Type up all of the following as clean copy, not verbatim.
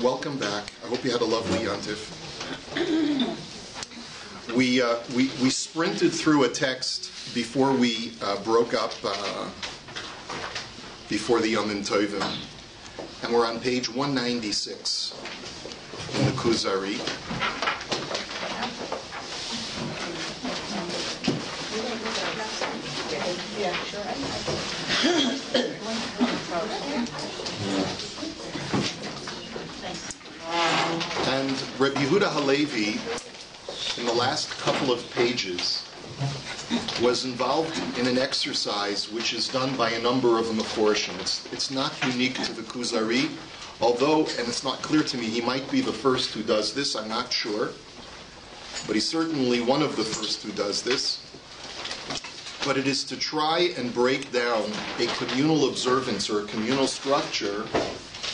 Welcome back. I hope you had a lovely Yontif. We sprinted through a text before we broke up before the Yom Tovim, and we're on page 196 in the Kuzari. And Rabbi Yehuda Halevi, in the last couple of pages, was involved in an exercise which is done by a number of Meforshim. It's not unique to the Kuzari, although, and it's not clear to me, he might be the first who does this, I'm not sure. But he's certainly one of the first who does this. But it is to try and break down a communal observance or a communal structure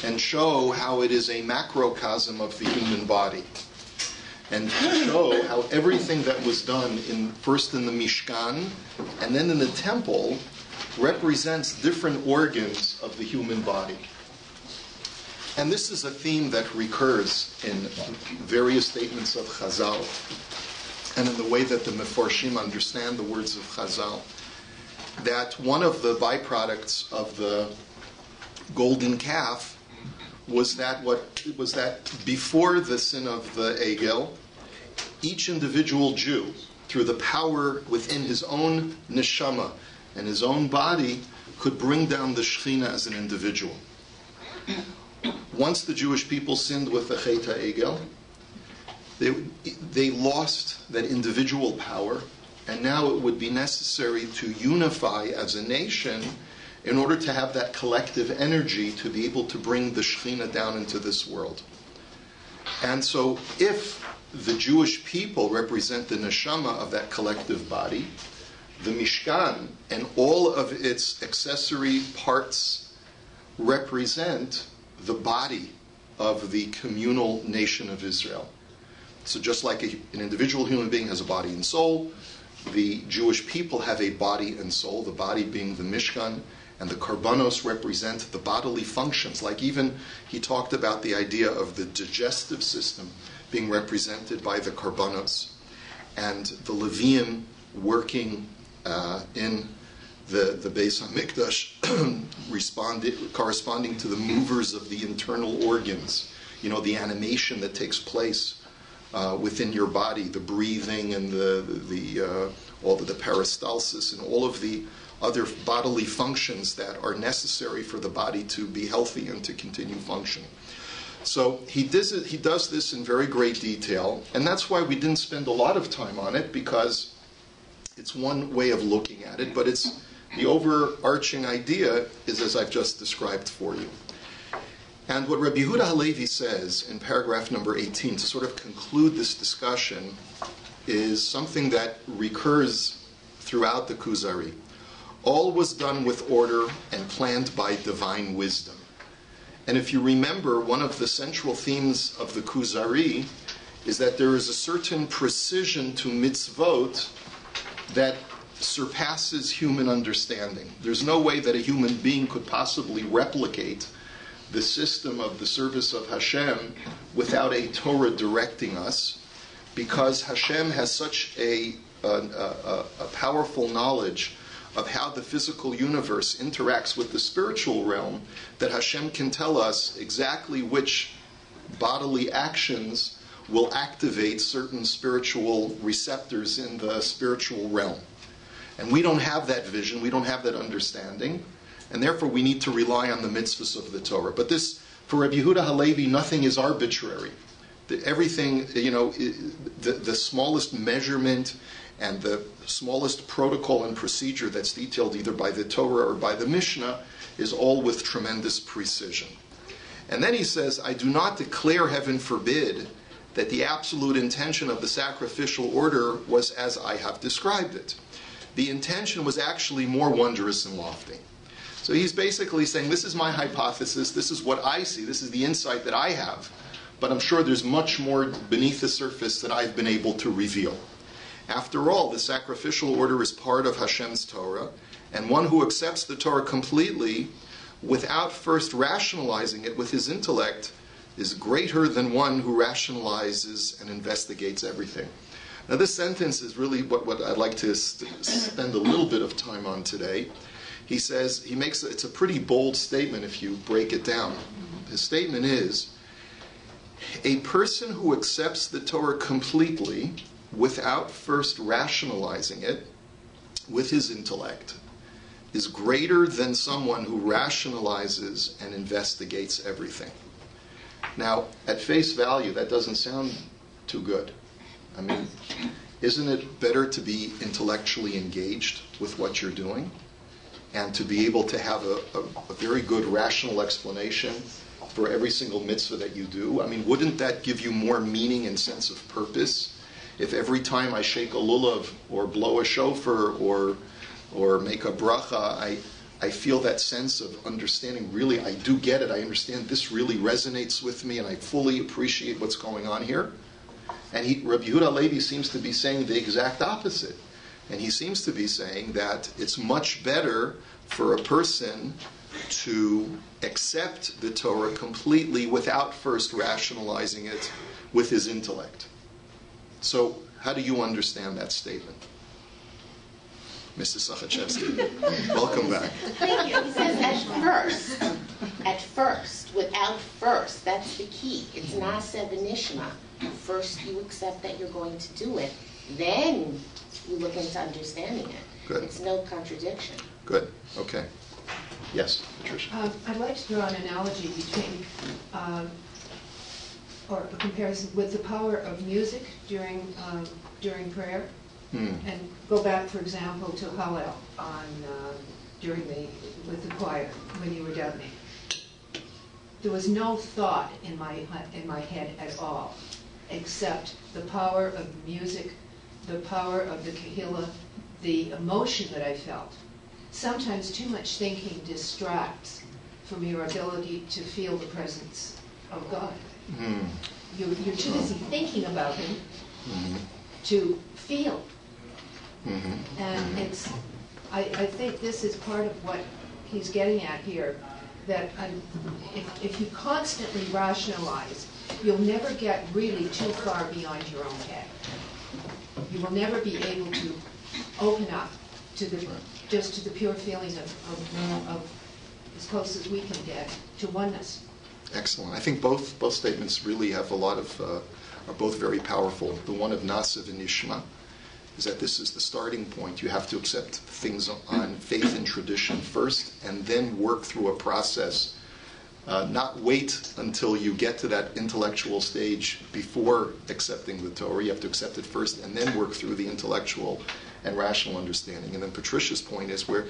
and show how it is a macrocosm of the human body. And to show how everything that was done first in the Mishkan and then in the temple represents different organs of the human body. And this is a theme that recurs in various statements of Chazal and in the way that the Meforshim understand the words of Chazal, that one of the byproducts of the golden calf was that before the sin of the Egel, each individual Jew, through the power within his own neshama and his own body, could bring down the Shekhinah as an individual. Once the Jewish people sinned with the Chet HaEgel, they lost that individual power, and now it would be necessary to unify as a nation in order to have that collective energy to be able to bring the Shekhinah down into this world. And so if the Jewish people represent the neshama of that collective body, the Mishkan and all of its accessory parts represent the body of the communal nation of Israel. So just like an individual human being has a body and soul, the Jewish people have a body and soul, the body being the Mishkan, and the korbanos represent the bodily functions. Like even he talked about the idea of the digestive system being represented by the korbanos, and the Leviim working in the Beis HaMikdash corresponding to the movers of the internal organs. You know, the animation that takes place within your body, the breathing and all of the peristalsis and all of the other bodily functions that are necessary for the body to be healthy and to continue functioning. So he does this in very great detail, and that's why we didn't spend a lot of time on it, because it's one way of looking at it, but it's the overarching idea is as I've just described for you. And what Rabbi Yehuda Halevi says in paragraph number 18 to sort of conclude this discussion is something that recurs throughout the Kuzari. All was done with order and planned by divine wisdom. And if you remember, one of the central themes of the Kuzari is that there is a certain precision to mitzvot that surpasses human understanding. There's no way that a human being could possibly replicate the system of the service of Hashem without a Torah directing us, because Hashem has such a powerful knowledge of how the physical universe interacts with the spiritual realm, that Hashem can tell us exactly which bodily actions will activate certain spiritual receptors in the spiritual realm. And we don't have that vision, we don't have that understanding, and therefore we need to rely on the mitzvahs of the Torah. But this, for Rabbi Yehuda Halevi, nothing is arbitrary. Everything, the smallest measurement and the smallest protocol and procedure that's detailed either by the Torah or by the Mishnah is all with tremendous precision. And then he says, I do not declare, heaven forbid, that the absolute intention of the sacrificial order was as I have described it. The intention was actually more wondrous and lofty. So he's basically saying, this is my hypothesis, this is what I see, this is the insight that I have, but I'm sure there's much more beneath the surface that I've been able to reveal. After all, the sacrificial order is part of Hashem's Torah, and one who accepts the Torah completely without first rationalizing it with his intellect is greater than one who rationalizes and investigates everything. Now this sentence is really what I'd like to spend a little bit of time on today. He says, it's a pretty bold statement if you break it down. His statement is, a person who accepts the Torah completely without first rationalizing it with his intellect is greater than someone who rationalizes and investigates everything. Now, at face value, that doesn't sound too good. I mean, isn't it better to be intellectually engaged with what you're doing and to be able to have a very good rational explanation for every single mitzvah that you do? I mean, wouldn't that give you more meaning and sense of purpose if every time I shake a lulav or blow a shofar or make a bracha, I feel that sense of understanding, really, I do get it, I understand this really resonates with me and I fully appreciate what's going on here? And Rabbi Yehuda Levi seems to be saying the exact opposite. And he seems to be saying that it's much better for a person to accept the Torah completely without first rationalizing it with his intellect. So, how do you understand that statement? Mrs. Sachachevsky, welcome back. Thank you. He says at first, without first, that's the key. It's nasa v'nishma. First you accept that you're going to do it, then you look into understanding it. Good. It's no contradiction. Good, okay. Yes, Patricia. I'd like to draw an analogy between, or a comparison with the power of music during prayer. And go back, for example, to Hallel with the choir when you were davening. There was no thought in my head at all, except the power of music, the power of the kahila, the emotion that I felt. Sometimes too much thinking distracts from your ability to feel the presence of God. You're too busy thinking about Him to feel. And I think this is part of what he's getting at here, that if you constantly rationalize, you'll never get really too far beyond your own head. You will never be able to open up to the pure feeling of as close as we can get to oneness. Excellent. I think both statements really have a lot of, are both very powerful. The one of Nasa v'Nishma is that this is the starting point. You have to accept things on faith and tradition first, and then work through a process. Not wait until you get to that intellectual stage before accepting the Torah. You have to accept it first, and then work through the intellectual and rational understanding. And then Patricia's point is where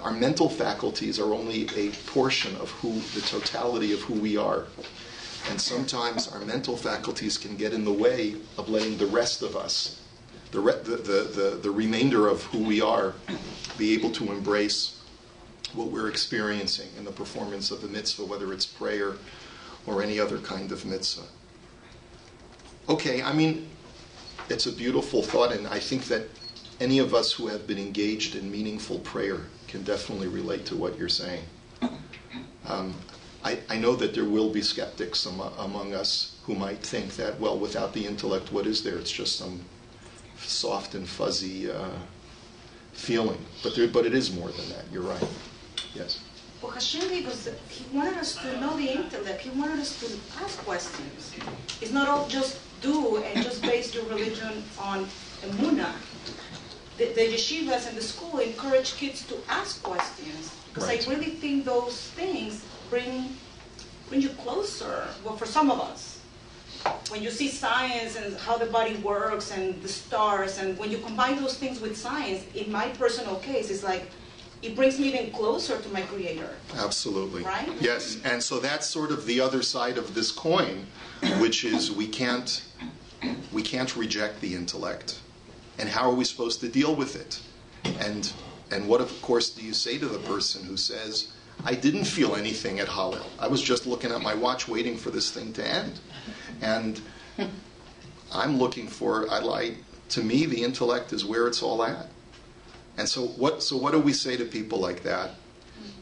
our mental faculties are only a portion of the totality of who we are. And sometimes our mental faculties can get in the way of letting the rest of us, the remainder of who we are, be able to embrace what we're experiencing in the performance of the mitzvah, whether it's prayer or any other kind of mitzvah. Okay, I mean, it's a beautiful thought, and I think that any of us who have been engaged in meaningful prayer can definitely relate to what you're saying. I know that there will be skeptics among us who might think that, well, without the intellect, what is there? It's just some soft and fuzzy feeling. But it is more than that. You're right. Yes? Well, Hashem gave us, He wanted us to know the intellect. He wanted us to ask questions. It's not all just do and just base your religion on Emunah. The yeshivas and the school encourage kids to ask questions. Because right. I really think those things bring you closer. Well, for some of us. When you see science and how the body works and the stars, and when you combine those things with science, in my personal case, it's like, it brings me even closer to my Creator. Absolutely. Right? Yes, and so that's sort of the other side of this coin, which is we can't reject the intellect. And how are we supposed to deal with it? And what, of course, do you say to the person who says, I didn't feel anything at Hallel. I was just looking at my watch waiting for this thing to end. And I'm looking for, to me, the intellect is where it's all at. And so what do we say to people like that?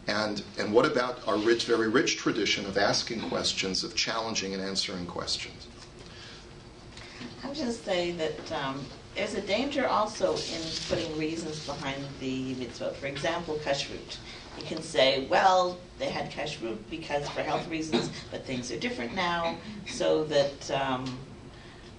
And what about our very rich tradition of asking questions, of challenging and answering questions? I would just say that there's a danger also in putting reasons behind the mitzvot. For example, kashrut. You can say, well, they had kashrut because for health reasons, but things are different now, so that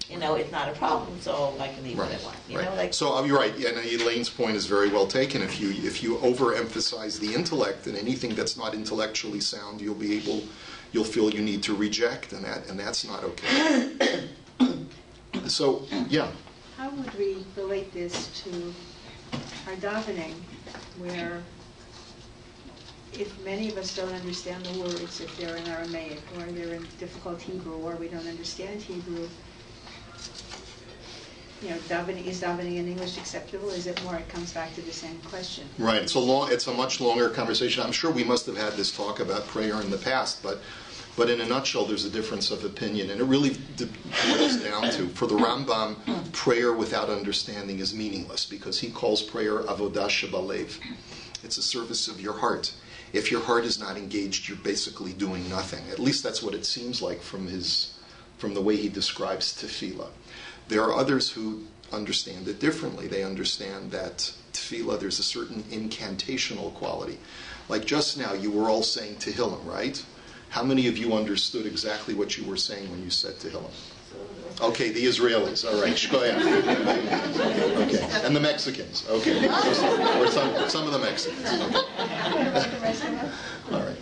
it's not a problem. So I can leave it at one. So you're right. And Elaine's point is very well taken. If you overemphasize the intellect, and anything that's not intellectually sound, you'll feel you need to reject, and that's not okay. So yeah. How would we relate this to our davening, where if many of us don't understand the words, if they're in Aramaic, or they're in difficult Hebrew, or we don't understand Hebrew, is davening in English acceptable? Is it more? It comes back to the same question. Right. It's a much longer conversation. I'm sure we must have had this talk about prayer in the past, but in a nutshell, there's a difference of opinion, and it really boils down to, for the Rambam, prayer without understanding is meaningless, because he calls prayer avodah shebalev. It's a service of your heart. If your heart is not engaged, you're basically doing nothing. At least that's what it seems like from the way he describes tefillah. There are others who understand it differently. They understand that tefillah, there's a certain incantational quality. Like just now, you were all saying Tehillim, right? How many of you understood exactly what you were saying when you said Tehillim? Okay, the Israelis. All right, go ahead. Okay, and the Mexicans. Okay, or some of the Mexicans. Okay. All right.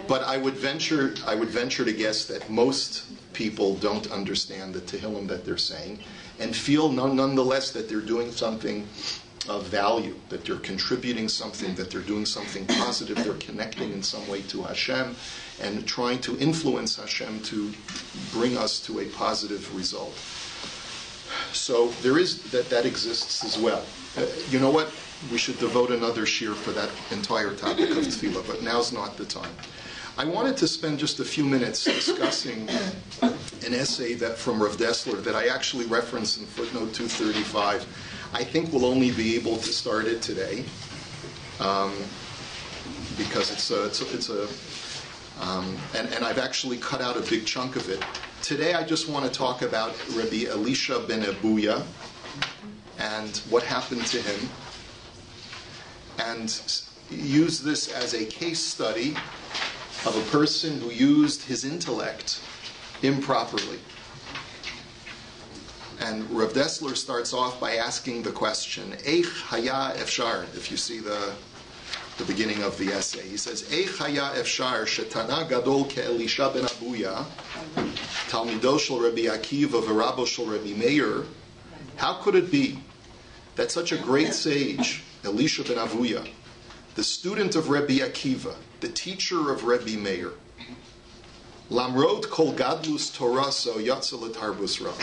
But I would venture to guess that most people don't understand the Tehillim that they're saying, and feel nonetheless that they're doing something of value, that they're contributing something, that they're doing something positive, they're connecting in some way to Hashem, and trying to influence Hashem to bring us to a positive result. So there is that exists as well. You know what? We should devote another shir for that entire topic of tefillah, but now's not the time. I wanted to spend just a few minutes discussing an essay from Rav Dessler that I actually referenced in footnote 235. I think we'll only be able to start it today because and I've actually cut out a big chunk of it. Today I just want to talk about Rabbi Elisha ben Abuya and what happened to him, and use this as a case study of a person who used his intellect improperly. And Rav Dessler starts off by asking the question, Eich haya efshar, if you see the beginning of the essay. He says, Eich haya efshar shetana gadol ke'elisha ben Abuya, talmido shel Rabbi Akiva v'rabo shel Rabbi Meir. How could it be that such a great sage, Elisha ben Abuya, the student of Rabbi Akiva, the teacher of Rabbi Meir, lamrot kol gadlus toraso yatsa l'tarbus ra,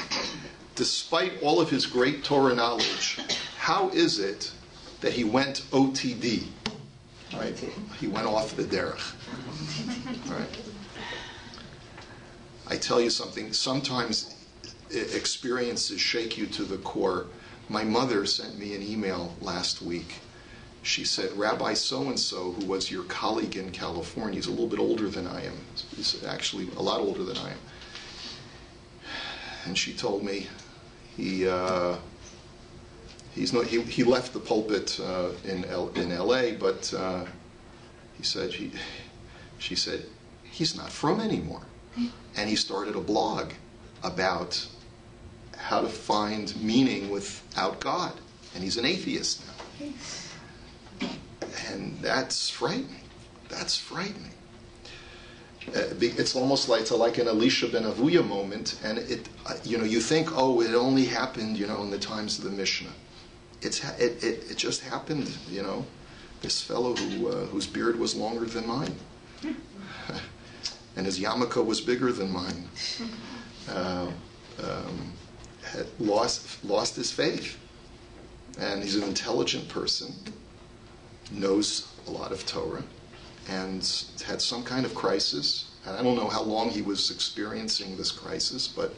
despite all of his great Torah knowledge, how is it that he went OTD? Right? He went off the derech. Right? I tell you something, sometimes experiences shake you to the core. My mother sent me an email last week. She said, Rabbi so-and-so, who was your colleague in California, he's a little bit older than I am. He's actually a lot older than I am. And she told me he left the pulpit in L.A., but she said he's not from anymore, and he started a blog about how to find meaning without God, and he's an atheist now, and that's frightening. That's frightening. It's almost like an Elisha ben Avuya moment, and you think, oh, it only happened, in the times of the Mishnah. It just happened, This fellow whose beard was longer than mine, and his yarmulke was bigger than mine, had lost his faith, and he's an intelligent person, knows a lot of Torah, and had some kind of crisis. And I don't know how long he was experiencing this crisis, but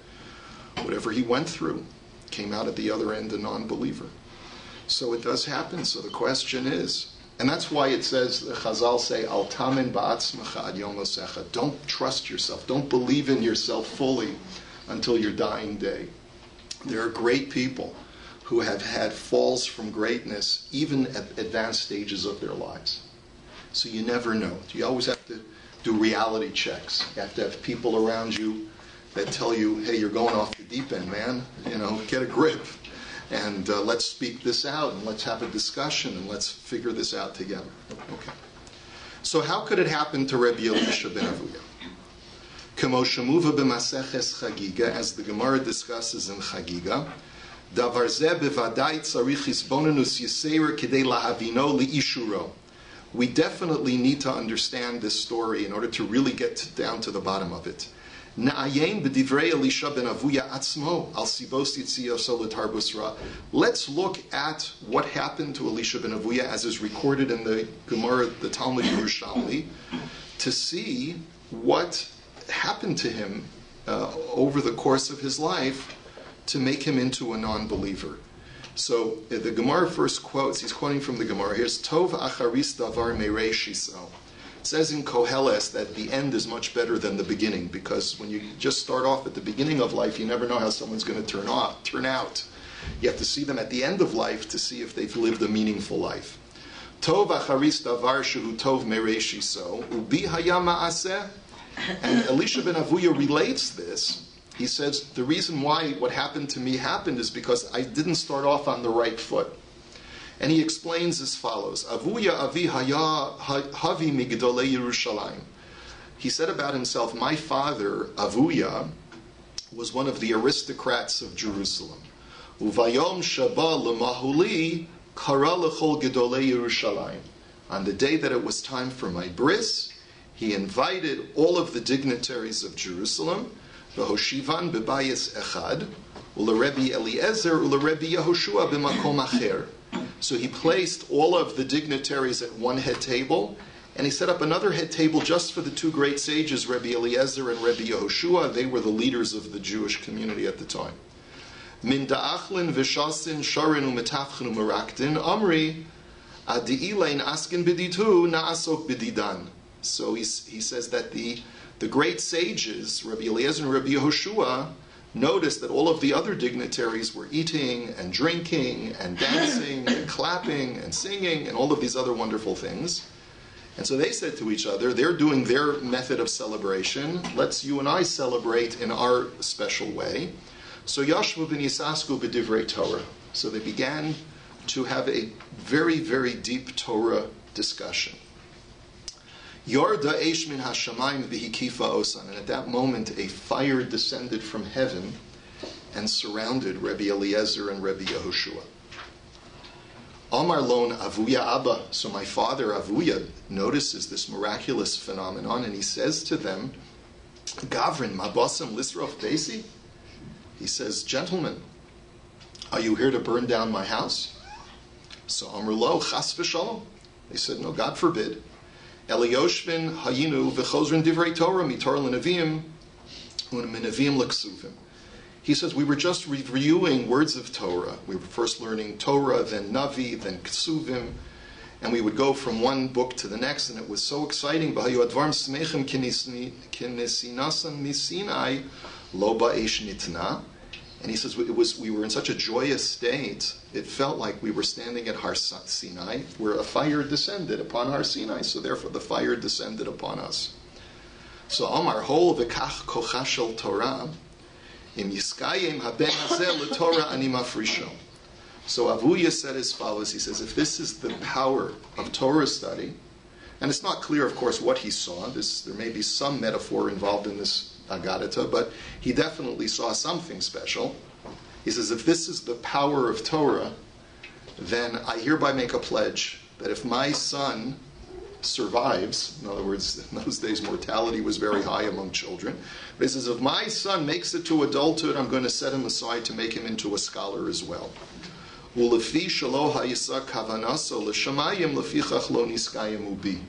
whatever he went through, came out at the other end a non-believer. So it does happen. So the question is, And that's why it says, the Chazal say, Al tamin ba'atzmacha ad yom mosecha. Don't trust yourself. Don't believe in yourself fully until your dying day. There are great people who have had falls from greatness even at advanced stages of their lives. So you never know. You always have to do reality checks. You have to have people around you that tell you, hey, you're going off the deep end, man. Get a grip. And let's speak this out, and let's have a discussion, and let's figure this out together. Okay. So how could it happen to Rabbi Elisha ben Avuya? Kemo shemuva b'maseches Chagiga, as the Gemara discusses in Chagiga, davar zeh bevadai tzarich hisbonenus yiseir kidei lahavino liishuro. We definitely need to understand this story in order to really get down to the bottom of it. Na'ayin b'divrei Elisha ben Avuya atzmo al sibos yitziyoso l'tarbus ra. Let's look at what happened to Elisha ben Avuya as is recorded in the Gemara, the Talmud Yerushalmi, to see what happened to him over the course of his life to make him into a non-believer. So the Gemara first quotes, he's quoting from the Gemara, here's Tov acharis davar merei shiso. It says in Koheles that the end is much better than the beginning, because when you just start off at the beginning of life, you never know how someone's going to turn out. You have to see them at the end of life to see if they've lived a meaningful life. Tov acharis davar shehu tov merei shiso, ubi hayam ma'aseh. And Elisha ben Avuya relates this. He says, the reason why what happened to me happened is because I didn't start off on the right foot. And he explains as follows. Avuya avi haya havi migdolei Yerushalayim. He said about himself, my father, Avuya, was one of the aristocrats of Jerusalem. Uvayom shaba lemahuli kara lechol gedolei Yerushalayim. On the day that it was time for my bris, he invited all of the dignitaries of Jerusalem, v'hoshivan b'bayis echad, u'leRebbi Eliezer u'leRebbi Yehoshua b'makom acher. So he placed all of the dignitaries at one head table, and he set up another head table just for the two great sages, Rebbe Eliezer and Rebbe Yehoshua. They were the leaders of the Jewish community at the time. Min da'achlin v'shasin sharin u'metafchin u'meraktin amri adi'ilein askin b'ditu na'asok b'didan. So he says that the great sages, Rebbe Eliezer and Rebbe Yehoshua, noticed that all of the other dignitaries were eating and drinking and dancing and clapping and singing and all of these other wonderful things. And so they said to each other, they're doing their method of celebration. Let's you and I celebrate in our special way. So Yashvu b'nisasku b'divrei Torah. So they began to have a very, very deep Torah discussion. Yorda eish min hashamayim v'hikifa osan. And at that moment, a fire descended from heaven and surrounded Rebbe Eliezer and Rebbe Yehoshua. Amar lon Avuya Abba. So my father Avuya notices this miraculous phenomenon, and he says to them, Gavrin mabasam lisrof besi. He says, gentlemen, are you here to burn down my house? So Amar lo chas v'shalom. They said, no, God forbid. Eliyoshvin hayinu v'chozrin divrei Torah mitor l'neviim u'neviim l'ksuvim. He says, we were just reviewing words of Torah. We were first learning Torah, then Navi, then Ksuvim, and we would go from one book to the next, and it was so exciting. V'hayu advarim smechem kinesinasan misinai lo ba'esh nitna. And he says, we were in such a joyous state, it felt like we were standing at Har Sinai, where a fire descended upon Har Sinai, so therefore the fire descended upon us. So Amar hol v'kach kocha shel Torah, im yiskayim haben hazeh l'Torah ani mafrisho. So Avuya said as follows, he says, if this is the power of Torah study, and it's not clear, of course, what he saw, there may be some metaphor involved in this Agadata, but he definitely saw something special. He says, if this is the power of Torah, then I hereby make a pledge that if my son survives, in other words, in those days mortality was very high among children, but he says, if my son makes it to adulthood, I'm going to set him aside to make him into a scholar as well. Ulefi shelo hayisa kavanaso l'shamayim lefichach lo niskayim ubi.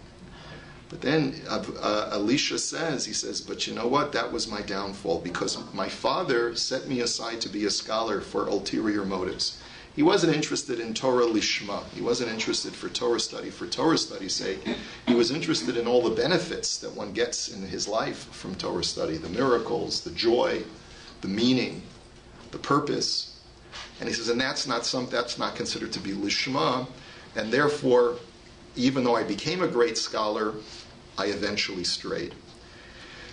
But then Elisha says, he says, but you know what? That was my downfall, because my father set me aside to be a scholar for ulterior motives. He wasn't interested in Torah lishma. He wasn't interested for Torah study's sake. He was interested in all the benefits that one gets in his life from Torah study, the miracles, the joy, the meaning, the purpose. And he says, and that's not considered to be lishma, and therefore, even though I became a great scholar, I eventually strayed.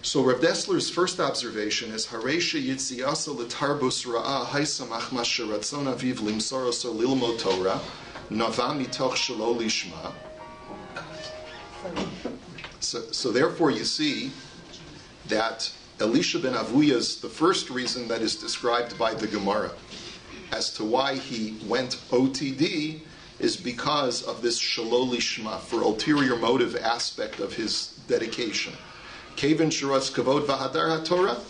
So Rav Dessler's first observation is Haresha Yitziasa L'Tarbus Ra'a Haisa Machmas Sheratzon Aviv Limsoroso Lilmo Torah Nava Mitoch Shelo Lishma. So therefore you see that Elisha ben Avuya's, the first reason that is described by the Gemara as to why he went OTD is because of this Shelo Lishma, for ulterior motive aspect of his dedication. Kevin Shiras Kavod Vahadar HaTorah,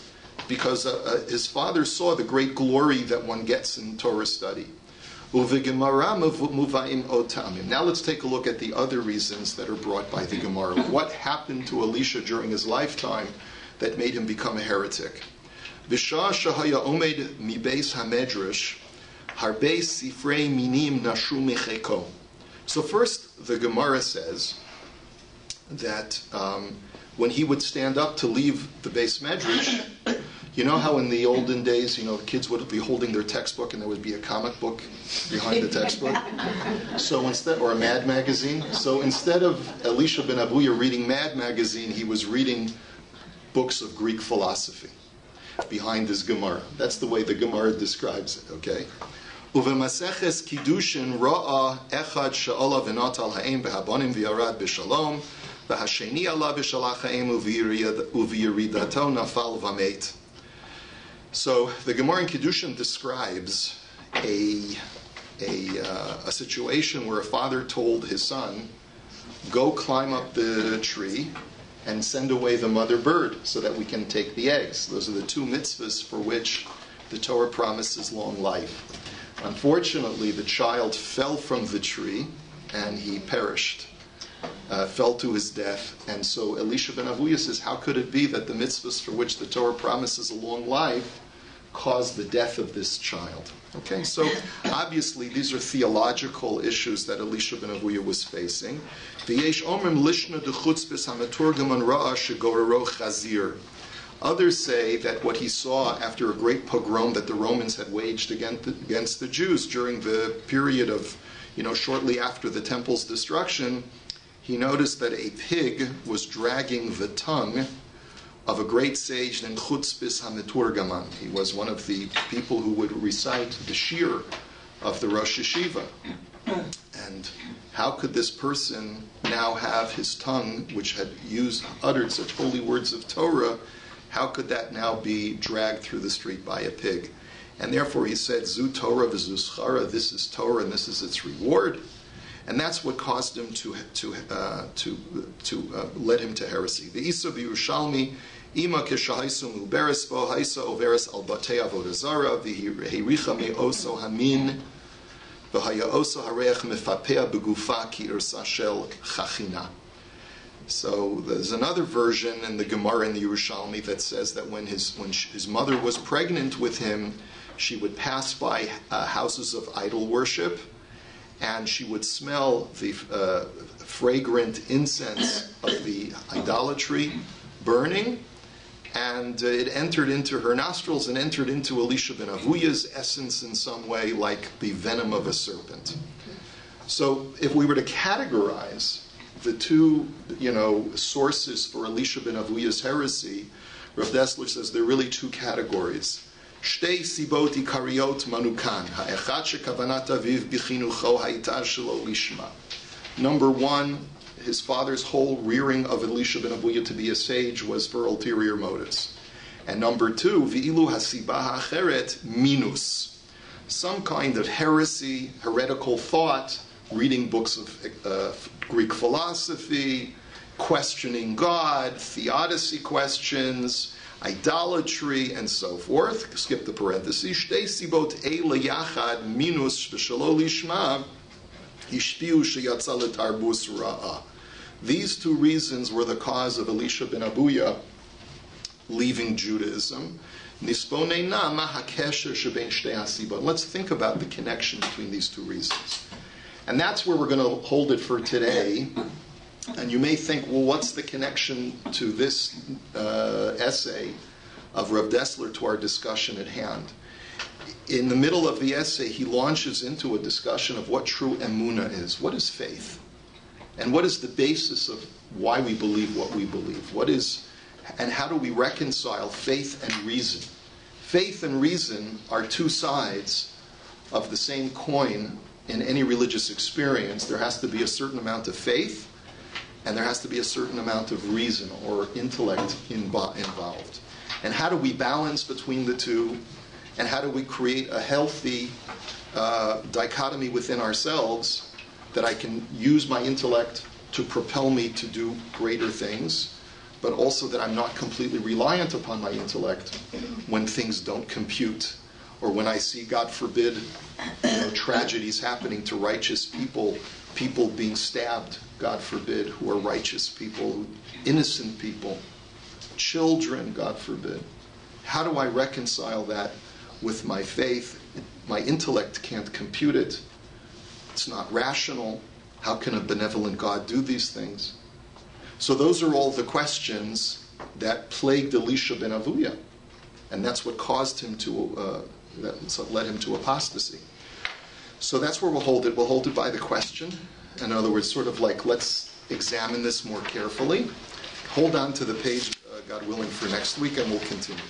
because his father saw the great glory that one gets in Torah study. Uvegemara muvaim otamim. Now let's take a look at the other reasons that are brought by the Gemara. What happened to Elisha during his lifetime that made him become a heretic? V'shah shahaya omed mi beis hamedrash harbe sifrei minim nashu mecheko. So first, the Gemara says that when he would stand up to leave the Beis Medrash, you know how in the olden days, the kids would be holding their textbook and there would be a comic book behind the textbook? So instead, or a Mad magazine. So instead of Elisha ben Avuya reading Mad magazine, he was reading books of Greek philosophy behind his Gemara. That's the way the Gemara describes it, okay? Uvemaseches Kiddushin ra'a echad she'ola v'natal ha'em v'habonim v'yarad b'shalom v'hasheni ala b'shalach ha'em uv'yiridato nafal v'meit. So the Gemara in Kiddushin describes a situation where a father told his son, go climb up the tree and send away the mother bird so that we can take the eggs. Those are the two mitzvahs for which the Torah promises long life. Unfortunately, the child fell from the tree and he perished, fell to his death. And so Elisha ben Avuya says, how could it be that the mitzvahs for which the Torah promises a long life caused the death of this child? Okay, so obviously these are theological issues that Elisha ben Avuya was facing. Others say that what he saw after a great pogrom that the Romans had waged against the Jews during the period of, shortly after the temple's destruction, he noticed that a pig was dragging the tongue of a great sage named Chutzpis HaMeturgaman. He was one of the people who would recite the shir of the Rosh Yeshiva. And how could this person now have his tongue, which had uttered such holy words of Torah, how could that now be dragged through the street by a pig? And therefore he said, Zu Torah v'zu schara, this is Torah and this is its reward. And that's what caused him to led him to heresy. The Isa v'Yerushalmi, ima keshahaisu muberes bo, haisa overes al batei avodah zara, v'hiricha me'oso hamin, v'haya oso hareach mefapea begufa ki irsa shel chachina. So there's another version in the Gemara in the Yerushalmi that says that when his mother was pregnant with him, she would pass by houses of idol worship, and she would smell the fragrant incense of the idolatry burning, and it entered into her nostrils and entered into Elisha ben Avuya's essence in some way, like the venom of a serpent. So if we were to categorize the two, sources for Elisha ben Avuya's heresy, Rav Dessler says there are really two categories. Shtei sibot ikariot manukan, ha'echad shekavanat aviv bichinucho ha'ita shelo lishma. Number one, his father's whole rearing of Elisha ben Avuya to be a sage was for ulterior motives. And number two, v'ilu hasiba ha'acheret minus, some kind of heresy, heretical thought, reading books of Greek philosophy, questioning God, theodicy questions, idolatry, and so forth. Skip the parentheses. Shtei sibot eila yachad minus v'shelo lishma hishpiu sheyatza letarbus ra'a. These two reasons were the cause of Elisha ben Avuya leaving Judaism. Let's think about the connection between these two reasons. And that's where we're going to hold it for today. And you may think, well, what's the connection to this essay of Rav Dessler to our discussion at hand? In the middle of the essay, he launches into a discussion of what true Emunah is. What is faith? And what is the basis of why we believe what we believe? And how do we reconcile faith and reason? Faith and reason are two sides of the same coin in any religious experience. There has to be a certain amount of faith, and there has to be a certain amount of reason or intellect involved. And how do we balance between the two? And how do we create a healthy dichotomy within ourselves that I can use my intellect to propel me to do greater things, but also that I'm not completely reliant upon my intellect when things don't compute, or when I see, God forbid, tragedies happening to righteous people, people being stabbed, God forbid, who are righteous people, innocent people, children, God forbid. How do I reconcile that with my faith? My intellect can't compute it. It's not rational. How can a benevolent God do these things? So those are all the questions that plagued Elisha ben Avuya. And that's what caused him to, that led him to apostasy. So that's where we'll hold it. We'll hold it by the question. In other words, sort of like, let's examine this more carefully. Hold on to the page, God willing, for next week, and we'll continue.